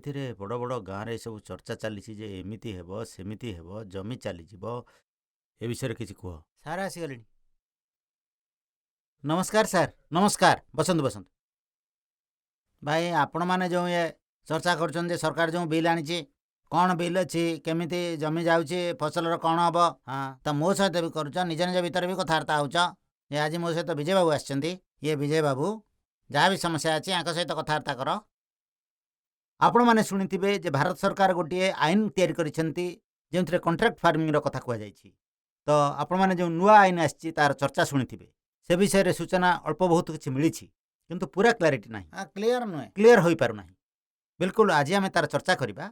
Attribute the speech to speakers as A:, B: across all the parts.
A: ଏଥିରେ ବଡ଼ ବଡ଼ ଗାଁରେ ଏସବୁ ଚର୍ଚ୍ଚା ଚାଲିଛି ଯେ ଏମିତି ହେବ ସେମିତି ହେବ ଜମି ଚାଲିଯିବ। ଏ ବିଷୟରେ କିଛି କୁହ। ସାର୍ ଆସିଗଲେଣି। ନମସ୍କାର ସାର୍, ନମସ୍କାର। ବସନ୍ତୁ ବସନ୍ତୁ। ଭାଇ ଆପଣମାନେ ଯେଉଁ ଚର୍ଚ୍ଚା କରୁଛନ୍ତି ଯେ ସରକାର ଯେଉଁ ବିଲ୍ ଆଣିଛି, କ'ଣ ବିଲ୍ ଅଛି, କେମିତି ଜମି ଯାଉଛି, ଫସଲର କ'ଣ ହେବ, ହଁ ତ ମୋ ସହିତ ବି କରୁଛ, ନିଜ ନିଜ ଭିତରେ ବି କଥାବାର୍ତ୍ତା ହେଉଛ। ଆଜି ମୋ ସହିତ ବିଜୟ ବାବୁ ଆସିଛନ୍ତି। ଇଏ ବିଜୟ ବାବୁ, ଯାହା ବି ସମସ୍ୟା ଅଛି ୟାଙ୍କ ସହିତ କଥାବାର୍ତ୍ତା କର। ଆପଣମାନେ ଶୁଣିଥିବେ ଯେ ଭାରତ ସରକାର ଗୋଟିଏ ଆଇନ ତିଆରି କରିଛନ୍ତି ଯେଉଁଥିରେ କଣ୍ଟ୍ରାକ୍ଟ ଫାର୍ମିଂର କଥା କୁହାଯାଇଛି। ତ ଆପଣମାନେ ଯେଉଁ ନୂଆ ଆଇନ ଆସିଛି ତାର ଚର୍ଚ୍ଚା ଶୁଣିଥିବେ। ସେ ବିଷୟରେ ସୂଚନା ଅଳ୍ପ ବହୁତ କିଛି ମିଳିଛି, କିନ୍ତୁ ପୁରା କ୍ଲାରିଟି ନାହିଁ, କ୍ଲିୟର ହୋଇପାରୁନାହିଁ। ବିଲକୁଲ ଆଜି ଆମେ ତାର ଚର୍ଚ୍ଚା କରିବା।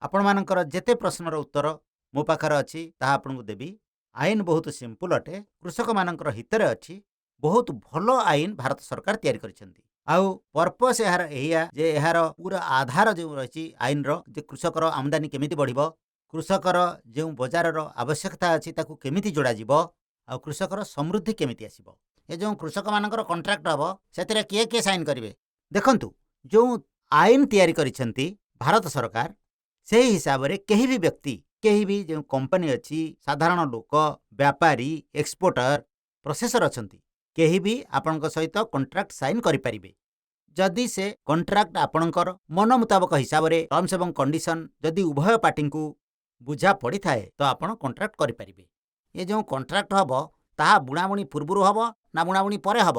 A: ଆପଣମାନଙ୍କର ଯେତେ ପ୍ରଶ୍ନର ଉତ୍ତର ମୋ ପାଖରେ ଅଛି ତାହା ଆପଣଙ୍କୁ ଦେବି। ଆଇନ ବହୁତ ସିମ୍ପଲ ଅଟେ, କୃଷକମାନଙ୍କର ହିତରେ ଅଛି। ବହୁତ ଭଲ ଆଇନ ଭାରତ ସରକାର ତିଆରି କରିଛନ୍ତି। ଆଉ ପର୍ପସ୍ ଏହାର ଏଇଆ ଯେ ଏହାର ପୁରା ଆଧାର ଯେଉଁ ରହିଛି ଆଇନର, ଯେ କୃଷକର ଆମଦାନୀ କେମିତି ବଢ଼ିବ, କୃଷକର ଯେଉଁ ବଜାରର ଆବଶ୍ୟକତା ଅଛି ତାକୁ କେମିତି ଯୋଡ଼ାଯିବ, ଆଉ କୃଷକର ସମୃଦ୍ଧି କେମିତି ଆସିବ। ଏ ଯେଉଁ କୃଷକମାନଙ୍କର କଣ୍ଟ୍ରାକ୍ଟ ହେବ ସେଥିରେ କିଏ କିଏ ସାଇନ୍ କରିବେ? ଦେଖନ୍ତୁ, ଯେଉଁ ଆଇନ ତିଆରି କରିଛନ୍ତି ଭାରତ ସରକାର, ସେହି ହିସାବରେ କେହି ବି ବ୍ୟକ୍ତି, କେହି ବି ଯେଉଁ କମ୍ପାନୀ ଅଛି, ସାଧାରଣ ଲୋକ, ବ୍ୟାପାରୀ, ଏକ୍ସପୋର୍ଟର, ପ୍ରସେସର ଅଛନ୍ତି, କେହି ବି ଆପଣଙ୍କ ସହିତ କଣ୍ଟ୍ରାକ୍ଟ ସାଇନ୍ କରିପାରିବେ। ଯଦି ସେ କଣ୍ଟ୍ରାକ୍ଟ ଆପଣଙ୍କର ମନ ମୁତାବକ ହିସାବରେ ଟର୍ମସ୍ ଏବଂ କଣ୍ଡିସନ ଯଦି ଉଭୟ ପାର୍ଟିଙ୍କୁ ବୁଝା ପଡ଼ିଥାଏ ତ ଆପଣ କଣ୍ଟ୍ରାକ୍ଟ କରିପାରିବେ। ଏ ଯେଉଁ କଣ୍ଟ୍ରାକ୍ଟ ହେବ ତାହା ବୁଣାବୁଣି ପୂର୍ବରୁ ହେବ ନା ବୁଣାବୁଣି ପରେ ହେବ?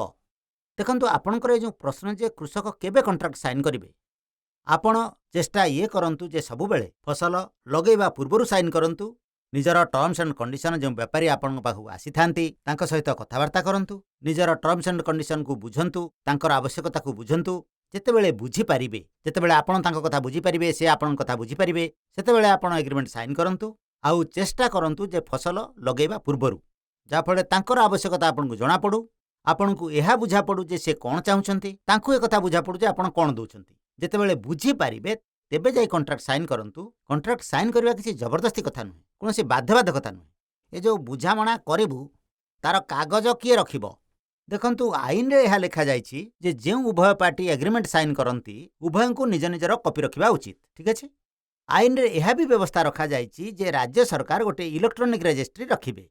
A: ଦେଖନ୍ତୁ, ଆପଣଙ୍କର ଏ ଯେଉଁ ପ୍ରଶ୍ନ ଯେ କୃଷକ କେବେ କଣ୍ଟ୍ରାକ୍ଟ ସାଇନ୍ କରିବେ, ଆପଣ ଚେଷ୍ଟା ଇଏ କରନ୍ତୁ ଯେ ସବୁବେଳେ ଫସଲ ଲଗାଇବା ପୂର୍ବରୁ ସାଇନ୍ କରନ୍ତୁ। ନିଜର ଟର୍ମସ୍ ଆଣ୍ଡ କଣ୍ଡିସନ ଯେଉଁ ବେପାରୀ ଆପଣଙ୍କ ପାଖକୁ ଆସିଥାନ୍ତି ତାଙ୍କ ସହିତ କଥାବାର୍ତ୍ତା କରନ୍ତୁ। ନିଜର ଟର୍ମସ୍ ଆଣ୍ଡ କଣ୍ଡିସନକୁ ବୁଝନ୍ତୁ, ତାଙ୍କର ଆବଶ୍ୟକତାକୁ ବୁଝନ୍ତୁ। ଯେତେବେଳେ ବୁଝିପାରିବେ, ଯେତେବେଳେ ଆପଣ ତାଙ୍କ କଥା ବୁଝିପାରିବେ, ସେ ଆପଣଙ୍କ କଥା ବୁଝିପାରିବେ, ସେତେବେଳେ ଆପଣ ଏଗ୍ରିମେଣ୍ଟ ସାଇନ୍ କରନ୍ତୁ। ଆଉ ଚେଷ୍ଟା କରନ୍ତୁ ଯେ ଫସଲ ଲଗାଇବା ପୂର୍ବରୁ, ଯାହାଫଳରେ ତାଙ୍କର ଆବଶ୍ୟକତା ଆପଣଙ୍କୁ ଜଣାପଡ଼ୁ, ଆପଣଙ୍କୁ ଏହା ବୁଝାପଡ଼ୁ ଯେ ସେ କ'ଣ ଚାହୁଁଛନ୍ତି, ତାଙ୍କୁ ଏକଥା ବୁଝାପଡ଼ୁ ଯେ ଆପଣ କ'ଣ ଦେଉଛନ୍ତି। ଯେତେବେଳେ ବୁଝିପାରିବେ ତେବେ ଯାଇ କଣ୍ଟ୍ରାକ୍ଟ ସାଇନ୍ କରନ୍ତୁ। କଣ୍ଟ୍ରାକ୍ଟ ସାଇନ୍ କରିବା କିଛି ଜବରଦସ୍ତି କଥା ନୁହେଁ, କୌଣସି ବାଧ୍ୟବାଧକତା ନୁହେଁ। ଏ ଯେଉଁ ବୁଝାମଣା କରିବୁ ତାର କାଗଜ କିଏ ରଖିବ? ଦେଖନ୍ତୁ, ଆଇନରେ ଏହା ଲେଖାଯାଇଛି ଯେ ଯେଉଁ ଉଭୟ ପାର୍ଟି ଏଗ୍ରିମେଣ୍ଟ ସାଇନ୍ କରନ୍ତି ଉଭୟଙ୍କୁ ନିଜ ନିଜର କପି ରଖିବା ଉଚିତ। ଠିକ୍ ଅଛି। ଆଇନରେ ଏହା ବି ବ୍ୟବସ୍ଥା ରଖାଯାଇଛି ଯେ ରାଜ୍ୟ ସରକାର ଗୋଟିଏ ଇଲେକ୍ଟ୍ରୋନିକ୍ ରେଜିଷ୍ଟ୍ରି ରଖିବେ।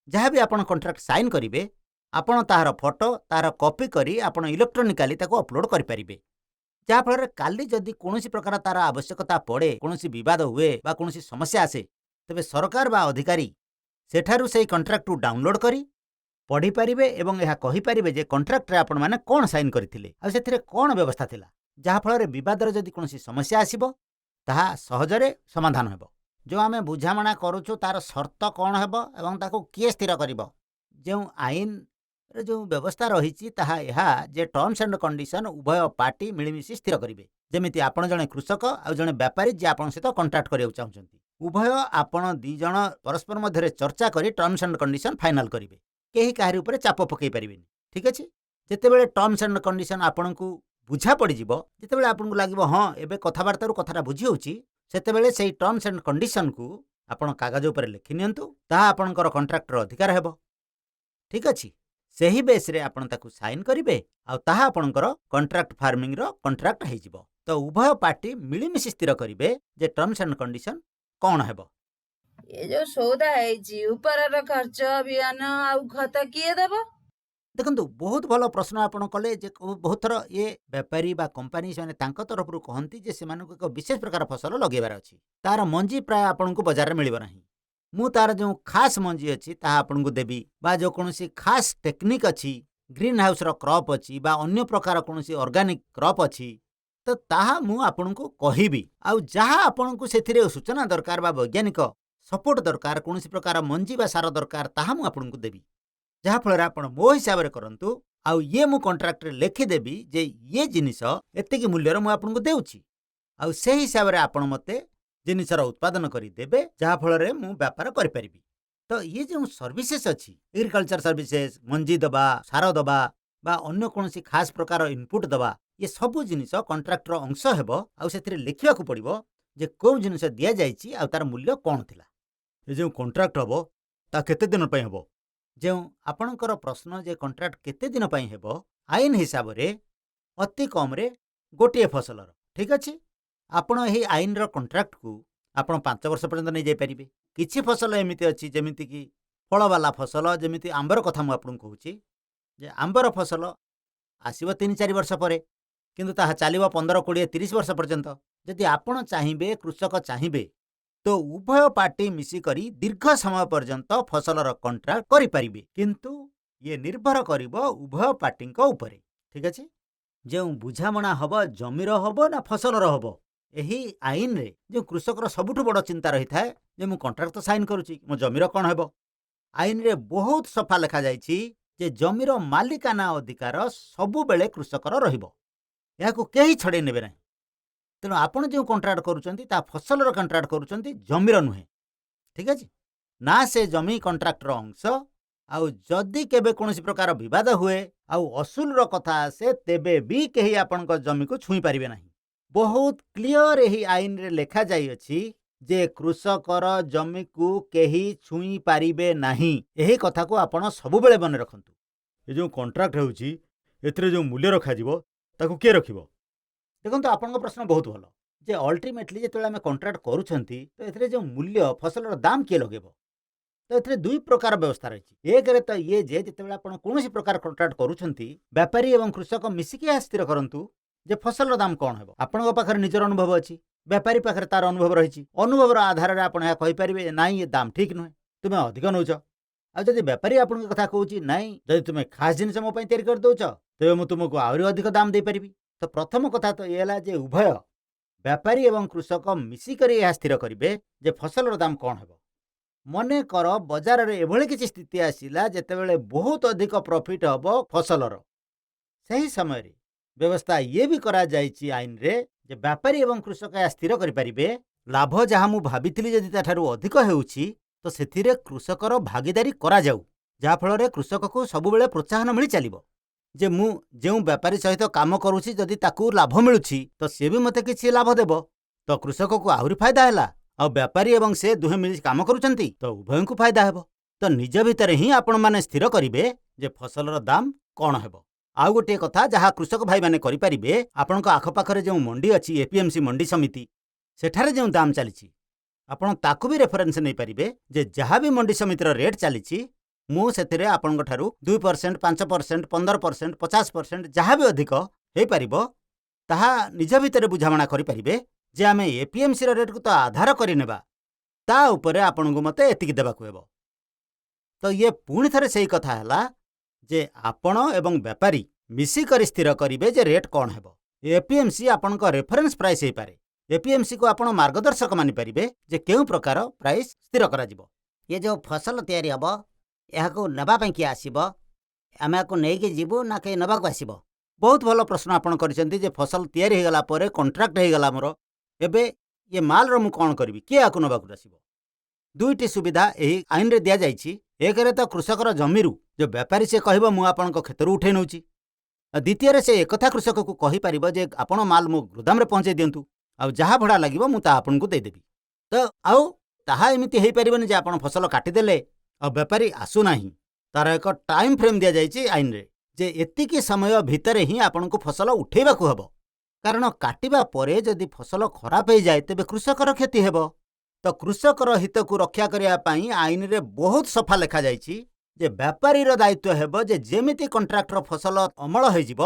A: ଯାହା ବି ଆପଣ କଣ୍ଟ୍ରାକ୍ଟ ସାଇନ୍ କରିବେ, ଆପଣ ତାହାର ଫଟୋ, ତାହାର କପି କରି ଆପଣ ଇଲେକ୍ଟ୍ରୋନିକାଲି ତାକୁ ଅପଲୋଡ଼ କରିପାରିବେ। ଯାହାଫଳରେ କାଲି ଯଦି କୌଣସି ପ୍ରକାର ତାର ଆବଶ୍ୟକତା ପଡ଼େ, କୌଣସି ବିବାଦ ହୁଏ ବା କୌଣସି ସମସ୍ୟା ଆସେ, ତେବେ ସରକାର ବା ଅଧିକାରୀ ସେଠାରୁ ସେହି କଣ୍ଟ୍ରାକ୍ଟକୁ ଡାଉନଲୋଡ଼ କରି ପଢ଼ିପାରିବେ ଏବଂ ଏହା କହିପାରିବେ ଯେ କଣ୍ଟ୍ରାକ୍ଟରେ ଆପଣମାନେ କ'ଣ ସାଇନ୍ କରିଥିଲେ ଆଉ ସେଥିରେ କ'ଣ ବ୍ୟବସ୍ଥା ଥିଲା। ଯାହାଫଳରେ ବିବାଦରେ ଯଦି କୌଣସି ସମସ୍ୟା ଆସିବ ତାହା ସହଜରେ ସମାଧାନ ହେବ। ଯେଉଁ ଆମେ ବୁଝାମଣା କରୁଛୁ ତାର ସର୍ତ୍ତ କ'ଣ ହେବ ଏବଂ ତାକୁ କିଏ ସ୍ଥିର କରିବ? ଯେଉଁ ଆଇନରେ ଯେଉଁ ବ୍ୟବସ୍ଥା ରହିଛି ତାହା ଏହା ଯେ ଟର୍ମସ୍ ଆଣ୍ଡ କଣ୍ଡିସନ ଉଭୟ ପାର୍ଟି ମିଳିମିଶି ସ୍ଥିର କରିବେ। ଯେମିତି ଆପଣ ଜଣେ କୃଷକ ଆଉ ଜଣେ ବ୍ୟାପାରୀ ଯିଏ ଆପଣଙ୍କ ସହିତ କଣ୍ଟ୍ରାକ୍ଟ କରିବାକୁ ଚାହୁଁଛନ୍ତି, ଉଭୟ ଆପଣ ଦୁଇ ଜଣ ପରସ୍ପର ମଧ୍ୟରେ ଚର୍ଚ୍ଚା କରି ଟର୍ମସ୍ ଆଣ୍ଡ କଣ୍ଡିସନ ଫାଇନାଲ କରିବେ। କେହି କାହାରି ଉପରେ ଚାପ ପକାଇ ପାରିବେନି। ଠିକ୍ ଅଛି। ଯେତେବେଳେ ଟର୍ମସ୍ ଆଣ୍ଡ କଣ୍ଡିସନ ଆପଣଙ୍କୁ ବୁଝା ପଡ଼ିଯିବ, ଯେତେବେଳେ ଆପଣଙ୍କୁ ଲାଗିବ ହଁ ଏବେ କଥାବାର୍ତ୍ତାରୁ କଥାଟା ବୁଝି ହେଉଛି, ସେତେବେଳେ ସେହି ଟର୍ମସ୍ ଆଣ୍ଡ କଣ୍ଡିସନକୁ ଆପଣ କାଗଜ ଉପରେ ଲେଖି ନିଅନ୍ତୁ। ତାହା ଆପଣଙ୍କର କଣ୍ଟ୍ରାକ୍ଟର ଅଧିକାର ହେବ। ଠିକ୍ ଅଛି। ସେହି ବେସ୍ରେ ଆପଣ ତାକୁ ସାଇନ୍ କରିବେ ଆଉ ତାହା ଆପଣଙ୍କର କଣ୍ଟ୍ରାକ୍ଟ ଫାର୍ମିଂର କଣ୍ଟ୍ରାକ୍ଟ ହେଇଯିବ। ତ ଉଭୟ ପାର୍ଟି ମିଳିମିଶି ସ୍ଥିର କରିବେ ଯେ ଟର୍ମସ୍ ଆଣ୍ଡ କଣ୍ଡିସନ କ'ଣ ହେବ।
B: ଏ ଯୋଉ ସଉଦା ହେଇଛି ଉପରର ଖର୍ଚ୍ଚ, ବିହନ ଆଉ ଖତ କିଏ ଦେବ?
A: ଦେଖନ୍ତୁ, ବହୁତ ଭଲ ପ୍ରଶ୍ନ ଆପଣ କଲେ ଯେ ବହୁତ ଥର ଏ ବେପାରୀ ବା କମ୍ପାନୀ ସେମାନେ ତାଙ୍କ ତରଫରୁ କହନ୍ତି ଯେ ସେମାନଙ୍କୁ ଏକ ବିଶେଷ ପ୍ରକାର ଫସଲ ଲଗାଇବାର ଅଛି, ତାର ମଞ୍ଜି ପ୍ରାୟ ଆପଣଙ୍କୁ ବଜାରରେ ମିଳିବ ନାହିଁ। ମୁଁ ତାର ଯେଉଁ ଖାସ୍ ମଞ୍ଜି ଅଛି ତାହା ଆପଣଙ୍କୁ ଦେବି, ବା ଯେକୌଣସି ଖାସ୍ ଟେକ୍ନିକ୍ ଅଛି, ଗ୍ରୀନ୍ ହାଉସ୍ର କ୍ରପ୍ ଅଛି ବା ଅନ୍ୟ ପ୍ରକାର କୌଣସି ଅର୍ଗାନିକ୍ କ୍ରପ୍ ଅଛି, ତ ତାହା ମୁଁ ଆପଣଙ୍କୁ କହିବି। ଆଉ ଯାହା ଆପଣଙ୍କୁ ସେଥିରେ ସୂଚନା ଦରକାର ବା ବୈଜ୍ଞାନିକ ସପୋର୍ଟ ଦରକାର, କୌଣସି ପ୍ରକାର ମଞ୍ଜି ବା ସାର ଦରକାର, ତାହା ମୁଁ ଆପଣଙ୍କୁ ଦେବି। ଯାହାଫଳରେ ଆପଣ ମୋ ହିସାବରେ କରନ୍ତୁ ଆଉ ଇଏ ମୁଁ କଣ୍ଟ୍ରାକ୍ଟରେ ଲେଖିଦେବି ଯେ ଇଏ ଜିନିଷ ଏତିକି ମୂଲ୍ୟର ମୁଁ ଆପଣଙ୍କୁ ଦେଉଛି, ଆଉ ସେହି ହିସାବରେ ଆପଣ ମୋତେ ଜିନିଷର ଉତ୍ପାଦନ କରି ଦେବେ, ଯାହାଫଳରେ ମୁଁ ବେପାର କରିପାରିବି। ତ ଇଏ ଯେଉଁ ସର୍ଭିସେସ୍ ଅଛି, ଏଗ୍ରିକଲଚର ସର୍ଭିସେସ୍, ମଞ୍ଜି ଦେବା, ସାର ଦେବା ବା ଅନ୍ୟ କୌଣସି ଖାସ୍ ପ୍ରକାର ଇନପୁଟ୍ ଦେବା, ଏ ସବୁ ଜିନିଷ କଣ୍ଟ୍ରାକ୍ଟର ଅଂଶ ହେବ। ଆଉ ସେଥିରେ ଲେଖିବାକୁ ପଡ଼ିବ ଯେ କେଉଁ ଜିନିଷ ଦିଆଯାଇଛି ଆଉ ତାର ମୂଲ୍ୟ କ'ଣ ଥିଲା। ଏ ଯେଉଁ କଣ୍ଟ୍ରାକ୍ଟ ହେବ ତା କେତେ ଦିନ ପାଇଁ ହେବ? ଯେଉଁ ଆପଣଙ୍କର ପ୍ରଶ୍ନ ଯେ କଣ୍ଟ୍ରାକ୍ଟ କେତେ ଦିନ ପାଇଁ ହେବ, ଆଇନ ହିସାବରେ ଅତି କମ୍ରେ ଗୋଟିଏ ଫସଲର। ଠିକ୍ ଅଛି। ଆପଣ ଏହି ଆଇନର କଣ୍ଟ୍ରାକ୍ଟକୁ ଆପଣ 5 ବର୍ଷ ପର୍ଯ୍ୟନ୍ତ ନେଇଯାଇପାରିବେ। କିଛି ଫସଲ ଏମିତି ଅଛି ଯେମିତିକି ଫଳବାଲା ଫସଲ, ଯେମିତି ଆମ୍ବର କଥା ମୁଁ ଆପଣଙ୍କୁ କହୁଛି ଯେ ଆମ୍ବର ଫସଲ ଆସିବ 3-4 ବର୍ଷ ପରେ, କିନ୍ତୁ ତାହା ଚାଲିବ 15-20-30 ବର୍ଷ ପର୍ଯ୍ୟନ୍ତ। ଯଦି ଆପଣ ଚାହିଁବେ, କୃଷକ ଚାହିଁବେ, ତ ଉଭୟ ପାର୍ଟି ମିଶିକରି ଦୀର୍ଘ ସମୟ ପର୍ଯ୍ୟନ୍ତ ଫସଲର କଣ୍ଟ୍ରାକ୍ଟ କରିପାରିବେ, କିନ୍ତୁ ଇଏ ନିର୍ଭର କରିବ ଉଭୟ ପାର୍ଟିଙ୍କ ଉପରେ। ଠିକ୍ ଅଛି? ଯେଉଁ ବୁଝାମଣା ହେବ ଜମିର ହେବ ନା ଫସଲର ହେବ, ଏହି ଆଇନରେ ଯେଉଁ କୃଷକର ସବୁଠୁ ବଡ଼ ଚିନ୍ତା ରହିଥାଏ ଯେ ମୁଁ କଣ୍ଟ୍ରାକ୍ଟ ତ ସାଇନ୍ କରୁଛି, ମୋ ଜମିର କ'ଣ ହେବ। ଆଇନରେ ବହୁତ ସଫା ଲେଖାଯାଇଛି ଯେ ଜମିର ମାଲିକାନା ଅଧିକାର ସବୁବେଳେ କୃଷକର ରହିବ, ଏହାକୁ କେହି ଛଡ଼େଇ ନେବେ ନାହିଁ। ତେଣୁ ଆପଣ ଯେଉଁ କଣ୍ଟ୍ରାକ୍ଟ କରୁଛନ୍ତି ତାହା ଫସଲର କଣ୍ଟ୍ରାକ୍ଟ କରୁଛନ୍ତି, ଜମିର ନୁହେଁ। ଠିକ୍ ଅଛି? ନା ସେ ଜମି କଣ୍ଟ୍ରାକ୍ଟର ଅଂଶ। ଆଉ ଯଦି କେବେ କୌଣସି ପ୍ରକାର ବିବାଦ ହୁଏ ଆଉ ଅସୁଲର କଥା ଆସେ, ତେବେ ବି କେହି ଆପଣଙ୍କ ଜମିକୁ ଛୁଇଁ ପାରିବେ ନାହିଁ। ବହୁତ କ୍ଲିଅର ଏହି ଆଇନରେ ଲେଖାଯାଇଅଛି ଯେ କୃଷକର ଜମିକୁ କେହି ଛୁଇଁ ପାରିବେ ନାହିଁ। ଏହି କଥାକୁ ଆପଣ ସବୁବେଳେ ମନେ ରଖନ୍ତୁ। ଏ ଯେଉଁ କଣ୍ଟ୍ରାକ୍ଟ ହେଉଛି, ଏଥିରେ ଯେଉଁ ମୂଲ୍ୟ ରଖାଯିବ ତାକୁ କିଏ ରଖିବ? ଦେଖନ୍ତୁ, ଆପଣଙ୍କ ପ୍ରଶ୍ନ ବହୁତ ଭଲ ଯେ ଅଲ୍ଟିମେଟଲି ଯେତେବେଳେ ଆମେ କଣ୍ଟ୍ରାକ୍ଟ କରୁଛନ୍ତି ତ ଏଥିରେ ଯେଉଁ ମୂଲ୍ୟ, ଫସଲର ଦାମ କିଏ ଲଗେଇବ? ତ ଏଥିରେ ଦୁଇ ପ୍ରକାର ବ୍ୟବସ୍ଥା ରହିଛି। ଏକରେ ତ ଇଏ ଯେ ଯେତେବେଳେ ଆପଣ କୌଣସି ପ୍ରକାର କଣ୍ଟ୍ରାକ୍ଟ କରୁଛନ୍ତି, ବ୍ୟାପାରୀ ଏବଂ କୃଷକ ମିଶିକି ଏହା ସ୍ଥିର କରନ୍ତୁ ଯେ ଫସଲର ଦାମ କ'ଣ ହେବ। ଆପଣଙ୍କ ପାଖରେ ନିଜର ଅନୁଭବ ଅଛି, ବ୍ୟାପାରୀ ପାଖରେ ତାର ଅନୁଭବ ରହିଛି। ଅନୁଭବର ଆଧାରରେ ଆପଣ ଏହା କହିପାରିବେ ନାଇଁ ଏ ଦାମ ଠିକ୍ ନୁହେଁ, ତୁମେ ଅଧିକ ନେଉଛ। ଆଉ ଯଦି ବ୍ୟାପାରୀ ଆପଣଙ୍କ କଥା କହୁଛି ନାଇଁ, ଯଦି ତୁମେ ଖାସ୍ ଜିନିଷ ମୋ ପାଇଁ ତିଆରି କରିଦେଉଛ, ତେବେ ମୁଁ ତୁମକୁ ଆହୁରି ଅଧିକ ଦାମ ଦେଇପାରିବି। ତ ପ୍ରଥମ କଥା ତ ଇଏ ହେଲା ଯେ ଉଭୟ ବ୍ୟାପାରୀ ଏବଂ କୃଷକ ମିଶିକରି ଏହା ସ୍ଥିର କରିବେ ଯେ ଫସଲର ଦାମ କ'ଣ ହେବ। ମନେକର ବଜାରରେ ଏଭଳି କିଛି ସ୍ଥିତି ଆସିଲା ଯେତେବେଳେ ବହୁତ ଅଧିକ ପ୍ରଫିଟ୍ ହେବ ଫସଲର, ସେହି ସମୟରେ ବ୍ୟବସ୍ଥା ଇଏ ବି କରାଯାଇଛି ଆଇନରେ ଯେ ବ୍ୟାପାରୀ ଏବଂ କୃଷକ ଏହା ସ୍ଥିର କରିପାରିବେ ଲାଭ ଯାହା ମୁଁ ଭାବିଥିଲି ଯଦି ତାଠାରୁ ଅଧିକ ହେଉଛି ତ ସେଥିରେ କୃଷକର ଭାଗିଦାରୀ କରାଯାଉ, ଯାହାଫଳରେ କୃଷକକୁ ସବୁବେଳେ ପ୍ରୋତ୍ସାହନ ମିଳି ଚାଲିବ ଯେ ମୁଁ ଯେଉଁ ବ୍ୟାପାରୀ ସହିତ କାମ କରୁଛି ଯଦି ତାକୁ ଲାଭ ମିଳୁଛି ତ ସିଏ ବି ମୋତେ କିଛି ଲାଭ ଦେବ, ତ କୃଷକକୁ ଆହୁରି ଫାଇଦା ହେଲା। ଆଉ ବ୍ୟାପାରୀ ଏବଂ ସେ ଦୁହେଁ ମିଳି କାମ କରୁଛନ୍ତି ତ ଉଭୟଙ୍କୁ ଫାଇଦା ହେବ। ତ ନିଜ ଭିତରେ ହିଁ ଆପଣମାନେ ସ୍ଥିର କରିବେ ଯେ ଫସଲର ଦାମ କ'ଣ ହେବ। ଆଉ ଗୋଟିଏ କଥା ଯାହା କୃଷକ ଭାଇମାନେ କରିପାରିବେ, ଆପଣଙ୍କ ଆଖପାଖରେ ଯେଉଁ ମଣ୍ଡି ଅଛି, ଏପିଏମସି ମଣ୍ଡି ସମିତି, ସେଠାରେ ଯେଉଁ ଦାମ ଚାଲିଛି ଆପଣ ତାକୁ ବି ରେଫରେନ୍ସ ନେଇପାରିବେ ଯେ ଯାହା ବି ମଣ୍ଡି ସମିତିର ରେଟ୍ ଚାଲିଛି, ମୁଁ ସେଥିରେ ଆପଣଙ୍କ ଠାରୁ 2%, 5%, 15%, 50% ଯାହା ବି ଅଧିକ ହେଇପାରିବ ତାହା ନିଜ ଭିତରେ ବୁଝାମଣା କରିପାରିବେ ଯେ ଆମେ ଏପିଏମସିର ରେଟ୍କୁ ତ ଆଧାର କରିନେବା, ତା ଉପରେ ଆପଣଙ୍କୁ ମୋତେ ଏତିକି ଦେବାକୁ ହେବ। ତ ଇଏ ପୁଣି ଥରେ ସେଇ କଥା ହେଲା ଯେ ଆପଣ ଏବଂ ବ୍ୟାପାରୀ ମିଶିକରି ସ୍ଥିର କରିବେ ଯେ ରେଟ୍ କ'ଣ ହେବ। ଏପିଏମସି ଆପଣଙ୍କ ରେଫରେନ୍ସ ପ୍ରାଇସ୍ ହେଇପାରେ। ଏପିଏମସିକୁ ଆପଣ ମାର୍ଗଦର୍ଶକ ମାନିପାରିବେ ଯେ କେଉଁ ପ୍ରକାର ପ୍ରାଇସ୍ ସ୍ଥିର କରାଯିବ। ଇଏ ଯେଉଁ ଫସଲ ତିଆରି ହେବ ଏହାକୁ ନେବା ପାଇଁ କିଏ ଆସିବ? ଆମେ ଏହାକୁ ନେଇକି ଯିବୁ ନା କେହି ନେବାକୁ ଆସିବ? ବହୁତ ଭଲ ପ୍ରଶ୍ନ ଆପଣ କରିଛନ୍ତି ଯେ ଫସଲ ତିଆରି ହେଇଗଲା ପରେ କଣ୍ଟ୍ରାକ୍ଟ ହେଇଗଲା ମୋର, ଏବେ ଇଏ ମାଲର ମୁଁ କ'ଣ କରିବି, କିଏ ଏହାକୁ ନେବାକୁ ଆସିବ? ଦୁଇଟି ସୁବିଧା ଏହି ଆଇନରେ ଦିଆଯାଇଛି। ଏକରେ ତ କୃଷକର ଜମିରୁ ଯେଉଁ ବ୍ୟାପାରୀ ସେ କହିବ ମୁଁ ଆପଣଙ୍କ କ୍ଷେତରୁ ଉଠାଇ ନେଉଛି। ଦ୍ୱିତୀୟରେ ସେ ଏକଥା କୃଷକକୁ କହିପାରିବ ଯେ ଆପଣ ମାଲ ମୋ ଗୋଦାମରେ ପହଞ୍ଚାଇ ଦିଅନ୍ତୁ, ଆଉ ଯାହା ଭଡ଼ା ଲାଗିବ ମୁଁ ତାହା ଆପଣଙ୍କୁ ଦେଇଦେବି। ତ ଆଉ ତାହା ଏମିତି ହେଇପାରିବନି ଯେ ଆପଣ ଫସଲ କାଟିଦେଲେ ଆଉ ବ୍ୟାପାରୀ ଆସୁନାହିଁ। ତାର ଏକ ଟାଇମ୍ ଫ୍ରେମ୍ ଦିଆଯାଇଛି ଆଇନରେ ଯେ ଏତିକି ସମୟ ଭିତରେ ହିଁ ଆପଣଙ୍କୁ ଫସଲ ଉଠାଇବାକୁ ହେବ। କାରଣ କାଟିବା ପରେ ଯଦି ଫସଲ ଖରାପ ହେଇଯାଏ ତେବେ କୃଷକର କ୍ଷତି ହେବ। ତ କୃଷକର ହିତକୁ ରକ୍ଷା କରିବା ପାଇଁ ଆଇନରେ ବହୁତ ସଫା ଲେଖାଯାଇଛି ଯେ ବ୍ୟାପାରୀର ଦାୟିତ୍ୱ ହେବ ଯେ ଯେମିତି କଣ୍ଟ୍ରାକ୍ଟର ଫସଲ ଅମଳ ହେଇଯିବ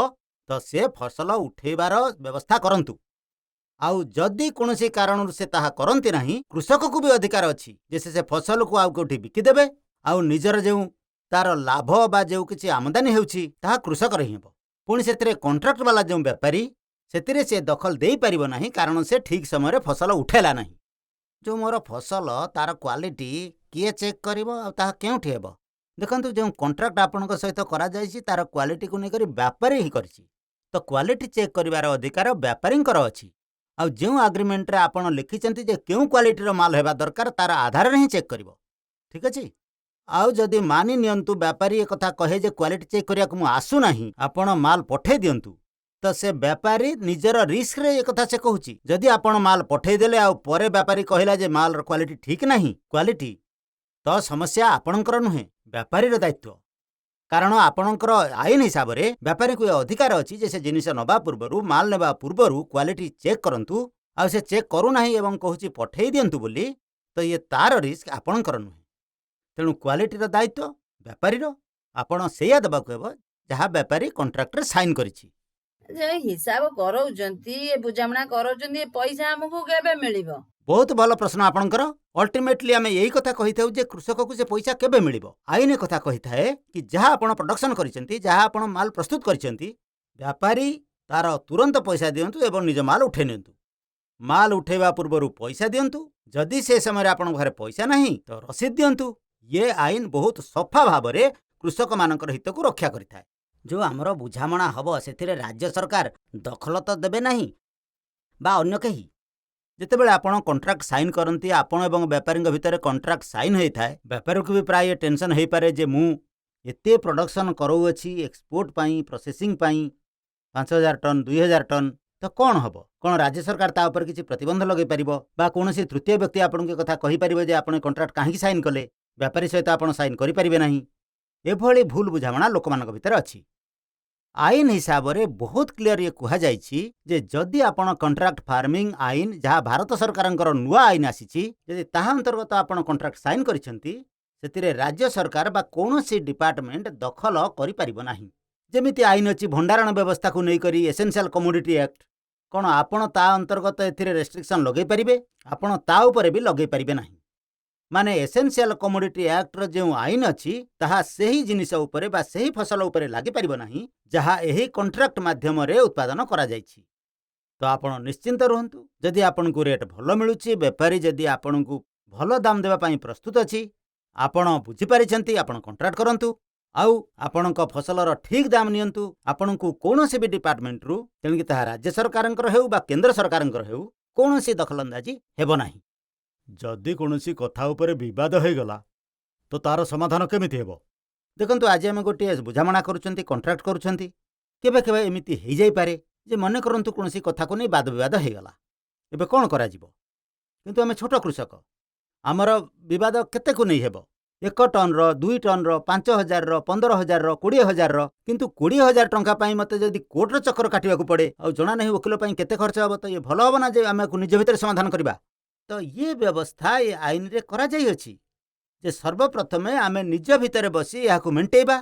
A: ତ ସେ ଫସଲ ଉଠାଇବାର ବ୍ୟବସ୍ଥା କରନ୍ତୁ। ଆଉ ଯଦି କୌଣସି କାରଣରୁ ସେ ତାହା କରନ୍ତି ନାହିଁ, କୃଷକକୁ ବି ଅଧିକାର ଅଛି ଯେ ସେ ଫସଲକୁ ଆଉ କେଉଁଠି ବିକିଦେବେ ଆଉ ନିଜର ଯେଉଁ ତାର ଲାଭ ବା ଯେଉଁ କିଛି ଆମଦାନୀ ହେଉଛି ତାହା କୃଷକର ହିଁ ହେବ। ପୁଣି ସେଥିରେ କଣ୍ଟ୍ରାକ୍ଟ ବାଲା ଯେଉଁ ବ୍ୟାପାରୀ ସେଥିରେ ସେ ଦଖଲ ଦେଇପାରିବ ନାହିଁ, କାରଣ ସେ ଠିକ୍ ସମୟରେ ଫସଲ ଉଠାଇଲା ନାହିଁ। ଯେଉଁ ମୋର ଫସଲ ତାର କ୍ୱାଲିଟି କିଏ ଚେକ୍ କରିବ ଆଉ ତାହା କେଉଁଠି ହେବ? ଦେଖନ୍ତୁ, ଯେଉଁ କଣ୍ଟ୍ରାକ୍ଟ ଆପଣଙ୍କ ସହିତ କରାଯାଇଛି ତାର କ୍ୱାଲିଟିକୁ ନେଇକରି ବ୍ୟାପାରୀ ହିଁ କରିଛି, ତ କ୍ୱାଲିଟି ଚେକ୍ କରିବାର ଅଧିକାର ବ୍ୟାପାରୀଙ୍କର ଅଛି। ଆଉ ଯେଉଁ ଆଗ୍ରିମେଣ୍ଟରେ ଆପଣ ଲେଖିଛନ୍ତି ଯେ କେଉଁ କ୍ୱାଲିଟିର ମାଲ ହେବା ଦରକାର ତାର ଆଧାରରେ ହିଁ ଚେକ୍ କରିବ। ଠିକ୍ ଅଛି? ଆଉ ଯଦି ମାନି ନିଅନ୍ତୁ ବ୍ୟାପାରୀ ଏକଥା କହେ ଯେ କ୍ୱାଲିଟି ଚେକ୍ କରିବାକୁ ମୁଁ ଆସୁନାହିଁ, ଆପଣ ମାଲ ପଠାଇ ଦିଅନ୍ତୁ, ତ ସେ ବ୍ୟାପାରୀ ନିଜର ରିସ୍କରେ ଏକଥା ସେ କହୁଛି। ଯଦି ଆପଣ ମାଲ ପଠାଇଦେଲେ ଆଉ ପରେ ବ୍ୟାପାରୀ କହିଲା ଯେ ମାଲର କ୍ୱାଲିଟି ଠିକ୍ ନାହିଁ, ତ ସମସ୍ୟା ଆପଣଙ୍କର ନୁହେଁ, ବ୍ୟାପାରୀର ଦାୟିତ୍ୱ। କାରଣ ଆପଣଙ୍କର ଆଇନ ହିସାବରେ ବ୍ୟାପାରୀକୁ ଏ ଅଧିକାର ଅଛି ଯେ ସେ ଜିନିଷ ନେବା ପୂର୍ବରୁ, ମାଲ ନେବା ପୂର୍ବରୁ କ୍ୱାଲିଟି ଚେକ୍ କରନ୍ତୁ ଆଉ ସେ ଚେକ୍ କରୁନାହିଁ ଏବଂ କହୁଛି ପଠେଇ ଦିଅନ୍ତୁ ବୋଲି, ତ ଇଏ ତାର ରିସ୍କ ଆପଣଙ୍କର ନୁହେଁ। ତେଣୁ କ୍ୱାଲିଟିର ଦାୟିତ୍ୱ ବେପାରୀର। ଆପଣ ସେଇଆ ଦେବାକୁ ହେବ ଯାହା ବେପାରୀ କଣ୍ଟ୍ରାକ୍ଟରେ ସାଇନ୍ କରିଛି।
B: ଯେ ହିସାବ କରଉଛନ୍ତି, ବୁଝାମଣା କରଉଛନ୍ତି, ଏ ପଇସା ଆମକୁ କେବେ ମିଳିବ?
A: ବହୁତ ଭଲ ପ୍ରଶ୍ନ ଆପଣଙ୍କର। ଅଲ୍ଟିମେଟଲି ଆମେ ଏଇ କଥା କହିଥାଉ ଯେ କୃଷକକୁ ସେ ପଇସା କେବେ ମିଳିବ। ଆଇନ କଥା କହିଥାଏ କି ଯାହା ଆପଣ ପ୍ରଡକ୍ସନ କରିଛନ୍ତି, ଯାହା ଆପଣ ମାଲ ପ୍ରସ୍ତୁତ କରିଛନ୍ତି, ବେପାରୀ ତାର ତୁରନ୍ତ ପଇସା ଦିଅନ୍ତୁ ଏବଂ ନିଜ ମାଲ ଉଠେଇ ନିଅନ୍ତୁ। ମାଲ ଉଠେଇବା ପୂର୍ବରୁ ପଇସା ଦିଅନ୍ତୁ। ଯଦି ସେ ସମୟରେ ଆପଣଙ୍କ ଘରେ ପଇସା ନାହିଁ ତ ରସିଦ ଦିଅନ୍ତୁ। ଇଏ ଆଇନ ବହୁତ ସଫା ଭାବରେ କୃଷକମାନଙ୍କର ହିତକୁ ରକ୍ଷା କରିଥାଏ। ଯେଉଁ ଆମର ବୁଝାମଣା ହେବ ସେଥିରେ ରାଜ୍ୟ ସରକାର ଦଖଲତ ଦେବେ ନାହିଁ ବା ଅନ୍ୟ କେହି। ଯେତେବେଳେ ଆପଣ କଣ୍ଟ୍ରାକ୍ଟ ସାଇନ୍ କରନ୍ତି, ଆପଣ ଏବଂ ବେପାରୀଙ୍କ ଭିତରେ କଣ୍ଟ୍ରାକ୍ଟ ସାଇନ୍ ହୋଇଥାଏ, ବେପାରୀକୁ ବି ପ୍ରାୟ ଟେନସନ୍ ହୋଇପାରେ ଯେ ମୁଁ ଏତେ ପ୍ରଡକ୍ସନ୍ କରୁଅଛି ଏକ୍ସପୋର୍ଟ ପାଇଁ, ପ୍ରୋସେସିଂ ପାଇଁ 5000 ଟନ୍ 2000 ଟନ୍, ତ କ'ଣ ହେବ? କ'ଣ ରାଜ୍ୟ ସରକାର ତା ଉପରେ କିଛି ପ୍ରତିବନ୍ଧ ଲଗାଇ ପାରିବ ବା କୌଣସି ତୃତୀୟ ବ୍ୟକ୍ତି ଆପଣଙ୍କୁ କଥା କହିପାରିବେ ଯେ ଆପଣ କଣ୍ଟ୍ରାକ୍ଟ କାହିଁକି ସାଇନ୍ କଲେ? ବେପାରୀ ସହିତ ଆପଣ ସାଇନ୍ କରିପାରିବେ ନାହିଁ। ଏଭଳି ଭୁଲ ବୁଝାମଣା ଲୋକମାନଙ୍କ ଭିତରେ ଅଛି। ଆଇନ ହିସାବରେ ବହୁତ କ୍ଲିୟର ଇଏ କୁହାଯାଇଛି ଯେ ଯଦି ଆପଣ କଣ୍ଟ୍ରାକ୍ଟ ଫାର୍ମିଂ ଆଇନ, ଯାହା ଭାରତ ସରକାରଙ୍କର ନୂଆ ଆଇନ ଆସିଛି, ଯଦି ତାହା ଅନ୍ତର୍ଗତ ଆପଣ କଣ୍ଟ୍ରାକ୍ଟ ସାଇନ୍ କରିଛନ୍ତି, ସେଥିରେ ରାଜ୍ୟ ସରକାର ବା କୌଣସି ଡିପାର୍ଟମେଣ୍ଟ ଦଖଲ କରିପାରିବ ନାହିଁ। ଯେମିତି ଆଇନ ଅଛି ଭଣ୍ଡାରଣ ବ୍ୟବସ୍ଥାକୁ ନେଇକରି ଏସେନ୍ସିଆଲ କମୋଡିଟି ଆକ୍ଟ, କ'ଣ ଆପଣ ତା ଅନ୍ତର୍ଗତ ଏଥିରେ ରେଷ୍ଟ୍ରିକ୍ସନ୍ ଲଗାଇ ପାରିବେ? ଆପଣ ତା ଉପରେ ବି ଲଗାଇ ପାରିବେ ନାହିଁ। ମାନେ ଏସେନ୍ସିଆଲ କମୋଡିଟି ଆକ୍ଟର ଯେଉଁ ଆଇନ ଅଛି ତାହା ସେହି ଜିନିଷ ଉପରେ ବା ସେହି ଫସଲ ଉପରେ ଲାଗିପାରିବ ନାହିଁ ଯାହା ଏହି କଣ୍ଟ୍ରାକ୍ଟ ମାଧ୍ୟମରେ ଉତ୍ପାଦନ କରାଯାଇଛି। ତ ଆପଣ ନିଶ୍ଚିନ୍ତ ରୁହନ୍ତୁ, ଯଦି ଆପଣଙ୍କୁ ରେଟ୍ ଭଲ ମିଳୁଛି, ବେପାରୀ ଯଦି ଆପଣଙ୍କୁ ଭଲ ଦାମ ଦେବା ପାଇଁ ପ୍ରସ୍ତୁତ ଅଛି, ଆପଣ ବୁଝିପାରିଛନ୍ତି, ଆପଣ କଣ୍ଟ୍ରାକ୍ଟ କରନ୍ତୁ ଆଉ ଆପଣଙ୍କ ଫସଲର ଠିକ୍ ଦାମ ନିଅନ୍ତୁ। ଆପଣଙ୍କୁ କୌଣସି ବି ଡିପାର୍ଟମେଣ୍ଟରୁ, ତେଣିକି ତାହା ରାଜ୍ୟ ସରକାରଙ୍କର ହେଉ ବା କେନ୍ଦ୍ର ସରକାରଙ୍କର ହେଉ, କୌଣସି ଦଖଲଅନ୍ଦାଜି ହେବ ନାହିଁ। ଯଦି କୌଣସି କଥା ଉପରେ ବିବାଦ ହୋଇଗଲା ତ ତାର ସମାଧାନ କେମିତି ହେବ? ଦେଖନ୍ତୁ, ଆଜି ଆମେ ଗୋଟିଏ ବୁଝାମଣା କରୁଛନ୍ତି, କଣ୍ଟ୍ରାକ୍ଟ କରୁଛନ୍ତି, କେବେ କେବେ ଏମିତି ହେଇଯାଇପାରେ ଯେ ମନେ କରନ୍ତୁ କୌଣସି କଥାକୁ ନେଇ ବାଦ ବିବାଦ ହୋଇଗଲା। ଏବେ କ'ଣ କରାଯିବ? କିନ୍ତୁ ଆମେ ଛୋଟ କୃଷକ, ଆମର ବିବାଦ କେତେକୁ ନେଇ ହେବ? 1 ଟନ୍ର, 2 ଟନ୍ର, 5000ର, 15000ର, 20000ର। କିନ୍ତୁ 20000 ଟଙ୍କା ପାଇଁ ମୋତେ ଯଦି କୋର୍ଟର ଚକ୍କର କାଟିବାକୁ ପଡ଼େ ଆଉ ଜଣା ନାହିଁ ଓକିଲ ପାଇଁ କେତେ ଖର୍ଚ୍ଚ ହେବ, ତ ଇଏ ଭଲ ହେବ ନା ଯେ ଆମକୁ ନିଜ ଭିତରେ ସମାଧାନ କରିବା? ତ ଇଏ ବ୍ୟବସ୍ଥା ଏ ଆଇନରେ କରାଯାଇଅଛି ଯେ ସର୍ବପ୍ରଥମେ ଆମେ ନିଜ ଭିତରେ ବସି ଏହାକୁ ମେଣ୍ଟେଇବା।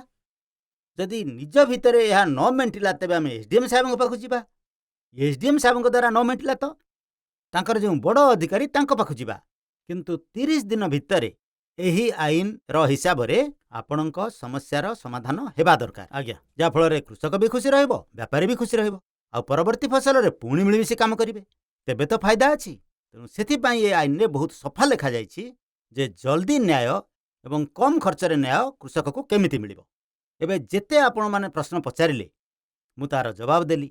A: ଯଦି ନିଜ ଭିତରେ ଏହା ନ ମେଣ୍ଟିଲା ତେବେ ଆମେ ଏସ୍ଡିଏମ୍ ସାହେବଙ୍କ ପାଖକୁ ଯିବା। ଏସ୍ଡିଏମ୍ ସାହେବଙ୍କ ଦ୍ୱାରା ନ ମେଣ୍ଟିଲା ତ ତାଙ୍କର ଯେଉଁ ବଡ଼ ଅଧିକାରୀ ତାଙ୍କ ପାଖକୁ ଯିବା। କିନ୍ତୁ 30 ଦିନ ଭିତରେ ଏହି ଆଇନର ହିସାବରେ ଆପଣଙ୍କ ସମସ୍ୟାର ସମାଧାନ ହେବା ଦରକାର। ଆଜ୍ଞା, ଯାହାଫଳରେ କୃଷକ ବି ଖୁସି ରହିବ, ବେପାରୀ ବି ଖୁସି ରହିବ, ଆଉ ପରବର୍ତ୍ତୀ ଫସଲରେ ପୁଣି ମିଳିମିଶି କାମ କରିବେ। ତେବେ ତ ଫାଇଦା ଅଛି। ତେଣୁ ସେଥିପାଇଁ ଏ ଆଇନରେ ବହୁତ ସଫା ଲେଖାଯାଇଛି ଯେ ଜଲ୍ଦି ନ୍ୟାୟ ଏବଂ କମ୍ ଖର୍ଚ୍ଚରେ ନ୍ୟାୟ କୃଷକକୁ କେମିତି ମିଳିବ। ଏବେ ଯେତେ ଆପଣମାନେ ପ୍ରଶ୍ନ ପଚାରିଲେ ମୁଁ ତାର ଜବାବ ଦେଲି।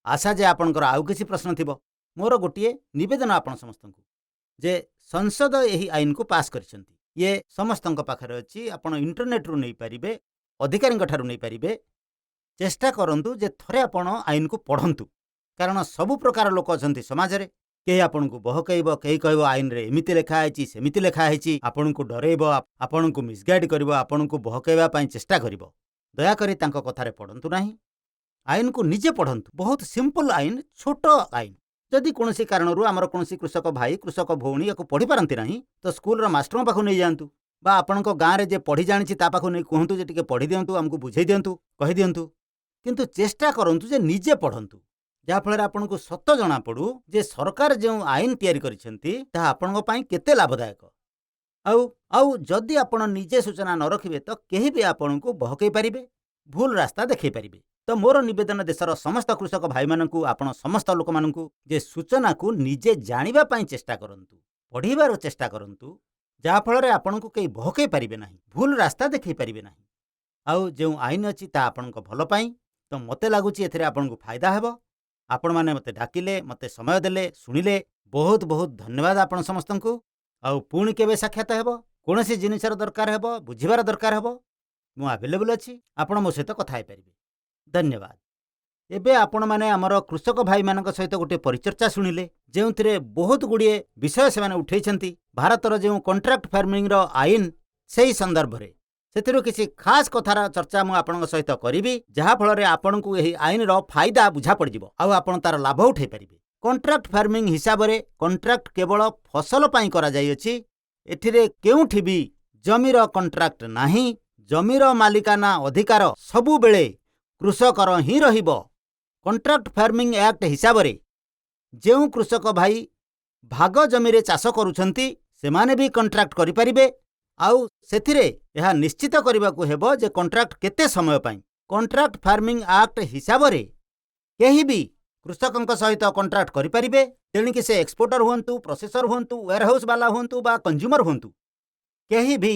A: ଆଶା ଯେ ଆପଣଙ୍କର ଆଉ କିଛି ପ୍ରଶ୍ନ ଥିବ। ମୋର ଗୋଟିଏ ନିବେଦନ ଆପଣ ସମସ୍ତଙ୍କୁ ଯେ ସଂସଦ ଏହି ଆଇନକୁ ପାସ୍ କରିଛନ୍ତି। ଇଏ ସମସ୍ତଙ୍କ ପାଖରେ ଅଛି, ଆପଣ ଇଣ୍ଟରନେଟ୍ରୁ ନେଇପାରିବେ, ଅଧିକାରୀଙ୍କ ଠାରୁ ନେଇପାରିବେ। ଚେଷ୍ଟା କରନ୍ତୁ ଯେ ଥରେ ଆପଣ ଆଇନକୁ ପଢ଼ନ୍ତୁ, କାରଣ ସବୁ ପ୍ରକାର ଲୋକ ଅଛନ୍ତି ସମାଜରେ। କେହି ଆପଣଙ୍କୁ ବହକେଇବ, କେହି କହିବ ଆଇନରେ ଏମିତି ଲେଖା ହେଇଛି, ସେମିତି ଲେଖା ହେଇଛି, ଆପଣଙ୍କୁ ଡରେଇବ, ଆପଣଙ୍କୁ ମିସଗାଇଡ୍ କରିବ, ଆପଣଙ୍କୁ ବହକେଇବା ପାଇଁ ଚେଷ୍ଟା କରିବ। ଦୟାକରି ତାଙ୍କ କଥାରେ ପଡ଼ନ୍ତୁ ନାହିଁ। ଆଇନକୁ ନିଜେ ପଢ଼ନ୍ତୁ। ବହୁତ ସିମ୍ପଲ ଆଇନ, ଛୋଟ ଆଇନ। ଯଦି କୌଣସି କାରଣରୁ ଆମର କୌଣସି କୃଷକ ଭାଇ, କୃଷକ ଭଉଣୀ ୟାକୁ ପଢ଼ିପାରନ୍ତି ନାହିଁ, ତ ସ୍କୁଲର ମାଷ୍ଟରଙ୍କ ପାଖକୁ ନେଇଯାଆନ୍ତୁ ବା ଆପଣଙ୍କ ଗାଁରେ ଯେ ପଢ଼ି ଜାଣିଛି ତା ପାଖକୁ ନେଇ କୁହନ୍ତୁ ଯେ ଟିକେ ପଢ଼ି ଦିଅନ୍ତୁ, ଆମକୁ ବୁଝେଇ ଦିଅନ୍ତୁ, କହିଦିଅନ୍ତୁ। କିନ୍ତୁ ଚେଷ୍ଟା କରନ୍ତୁ ଯେ ନିଜେ ପଢ଼ନ୍ତୁ, ଯାହାଫଳରେ ଆପଣଙ୍କୁ ସତ ଜଣାପଡ଼ୁ ଯେ ସରକାର ଯେଉଁ ଆଇନ ତିଆରି କରିଛନ୍ତି ତାହା ଆପଣଙ୍କ ପାଇଁ କେତେ ଲାଭଦାୟକ। ଆଉ ଯଦି ଆପଣ ନିଜେ ସୂଚନା ନ ରଖିବେ ତ କେହି ବି ଆପଣଙ୍କୁ ବହକେଇ ପାରିବେ, ଭୁଲ ରାସ୍ତା ଦେଖାଇ ପାରିବେ। ତ ମୋର ନିବେଦନ ଦେଶର ସମସ୍ତ କୃଷକ ଭାଇମାନଙ୍କୁ, ଆପଣ ସମସ୍ତ ଲୋକମାନଙ୍କୁ ଯେ ସୂଚନାକୁ ନିଜେ ଜାଣିବା ପାଇଁ ଚେଷ୍ଟା କରନ୍ତୁ, ପଢ଼ିବାର ଚେଷ୍ଟା କରନ୍ତୁ, ଯାହାଫଳରେ ଆପଣଙ୍କୁ କେହି ବହକେଇ ପାରିବେ ନାହିଁ, ଭୁଲ ରାସ୍ତା ଦେଖାଇ ପାରିବେ ନାହିଁ। ଆଉ ଯେଉଁ ଆଇନ ଅଛି ତାହା ଆପଣଙ୍କ ଭଲ ପାଇଁ। ତ ମୋତେ ଲାଗୁଛି ଏଥିରେ ଆପଣଙ୍କୁ ଫାଇଦା ହେବ। ଆପଣମାନେ ମୋତେ ଡାକିଲେ, ମୋତେ ସମୟ ଦେଲେ, ଶୁଣିଲେ, ବହୁତ ବହୁତ ଧନ୍ୟବାଦ ଆପଣ ସମସ୍ତଙ୍କୁ। ଆଉ ପୁଣି କେବେ ସାକ୍ଷାତ ହେବ, କୌଣସି ଜିନିଷର ଦରକାର ହେବ, ବୁଝିବାର ଦରକାର ହେବ, ମୁଁ ଆଭେଲେବୁଲ୍ ଅଛି, ଆପଣ ମୋ ସହିତ କଥା ହେଇପାରିବେ। ଧନ୍ୟବାଦ। ଏବେ ଆପଣମାନେ ଆମର କୃଷକ ଭାଇମାନଙ୍କ ସହିତ ଗୋଟିଏ ପରିଚର୍ଚ୍ଚା ଶୁଣିଲେ, ଯେଉଁଥିରେ ବହୁତ ଗୁଡ଼ିଏ ବିଷୟ ସେମାନେ ଉଠେଇଛନ୍ତି। ଭାରତର ଯେଉଁ କଣ୍ଟ୍ରାକ୍ଟ ଫାର୍ମିଂର ଆଇନ, ସେହି ସନ୍ଦର୍ଭରେ ସେଥିରୁ କିଛି ଖାସ୍ କଥାର ଚର୍ଚ୍ଚା ମୁଁ ଆପଣଙ୍କ ସହିତ କରିବି, ଯାହାଫଳରେ ଆପଣଙ୍କୁ ଏହି ଆଇନର ଫାଇଦା ବୁଝା ପଡ଼ିଯିବ ଆଉ ଆପଣ ତାର ଲାଭ ଉଠାଇ ପାରିବେ। कॉन्ट्रैक्ट फार्मिंग हिसाब रे कॉन्ट्रैक्ट केवल फसल पाई करा जाइअछि। एथिरे केउठी भी जमीर कॉन्ट्रैक्ट नाही। जमीर मालिकाना अधिकार सबु बेले कृषकर ही रहिबो। कॉन्ट्रैक्ट फार्मिंग एक्ट हिसाब रे जेउ कृषक भाई भाग जमीरे चाष करूछंती सेमाने भी कॉन्ट्रैक्ट करि परिबे। आउ सेथिरे यह निश्चित करबाकू हेबो जे कॉन्ट्रैक्ट केते समय पाई। कॉन्ट्रैक्ट फार्मिंग एक्ट हिसाब रे केही भी कृषकंक सहित कॉन्ट्रैक्ट करि परिबे। तेणिक से एक्सपोर्टर हुंतु, प्रोसेसर हुंतु, वेयरहाउस वाला हुंतु बा कंज्यूमर हुंतु, केही भी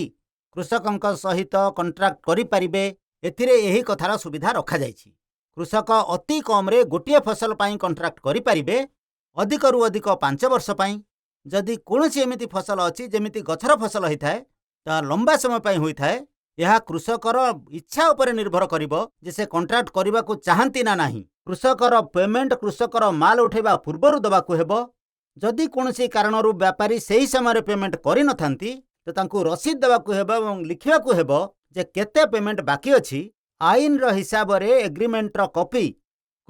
A: कृषकंक सहित कॉन्ट्रैक्ट करि परिबे। एथिरे एही कथार सुविधा रखा जाइछि। कृषक अति कम रे गोटिए फसल पाई कॉन्ट्रैक्ट करि परिबे। अधिक रु अधिक 5 वर्ष पाई। जदि कोनोसी एमिति फसल अछि जेमिति गछर फसल होइथाय ता लंबा समय पाई होइथाय। यह कृषकर इच्छा उपर निर्भर करिबो जे से कॉन्ट्रैक्ट करबाकू चाहंती ना नाही। कृषकर पेमेंट कृषकर माल उठेबा पूर्वरु दबाकू हेबो। जदि कोनोसी कारणरू व्यापारी सही समय पेमेंट करि नथांती तो तांकू रसीद दबाकू हेबो एवं लिखिबाकू हेबो जे केते पेमेंट बाकी अछि। आईन रो हिसाब रे एग्रीमेंट रो कॉपी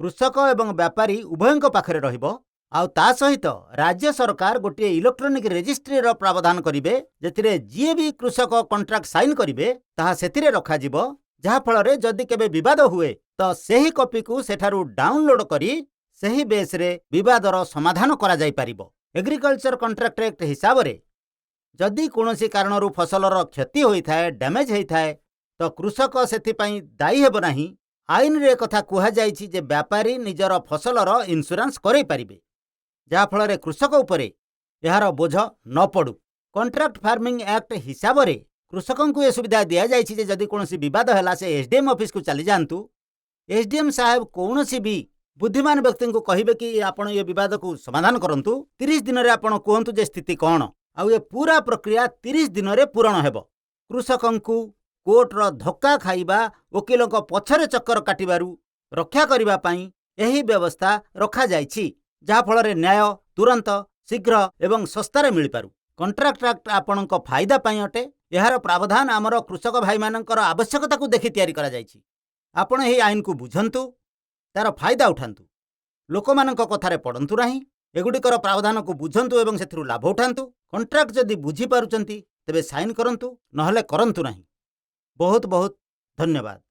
A: कृषक एवं व्यापारी उभयंक पाखरे रहिबो। आउ ता सहित राज्य सरकार गोटे इलेक्ट्रॉनिक रजिस्ट्री रो प्रावधान करिवे जेथिरे जे भी कृषक कॉन्ट्रैक्ट साइन करिवे ताहा सेथिरे रखा जिवो। जहा फल रे जदि केबे विवाद हुए तो सही कॉपी को सेठारु डाउनलोड करी सही बेस रे विवादर समाधान करा जाई परिबो। एग्रीकल्चर कॉन्ट्रैक्ट एक्ट हिसाब रे जदि कोनोसी कारणरू फसलर क्षति होइथाय, डैमेज होइथाय तो कृषक सेथि पई दायी हेबो नाही। आईन रे कथा कुहा जाइछि जे व्यापारी निजर फसलर इंश्योरेंस करै परिबे जहा फल रे कृषक उपरे यार बोझ न पड़ू। कॉन्ट्रैक्ट फार्मिंग एक्ट हिसाब रे कृषकों को यह सुविधा दिया जाइछि जे जदि कोनोसी विवाद हैला से एसडीएम ऑफिस को चली जांतु। एसडीएम साहेब कोनोसी भी बुद्धिमान व्यक्ति को कहिबे कि आपण ये विवाद को समाधान करंतु। 30 दिन रे आपण कहंतु जे स्थिति कोन आउ ये पूरा प्रक्रिया 30 दिन रे पूर्ण हेबो। कृषकों को कोर्ट रो धक्का खाइबा, वकीलों को पछरे चक्कर काटिबारु रक्षा करिबा पई एही व्यवस्था रखा जाइछि जहा फल रे न्याय तुरंत शीघ्र एवं सस्तारे मिल पारु। कॉन्ट्रैक्ट एक्ट आपणक फायदा पई अटे। यार प्रावधान आमर कृषक भाई मानकर आवश्यकता को देखि तैयारी करा जाइछि। आपण एही आईन को बुझंतु, तार फायदा उठांतु, लोकमानक कथारे पड़ंतु नाही। एगुडिकर प्रावधान को बुझंतु एवं सेथिरु लाभ उठांतु। कॉन्ट्रैक्ट जदि बुझी पारुचंती तेबे साइन करंतु, नहले करंतु नाही। बहुत बहुत धन्यवाद।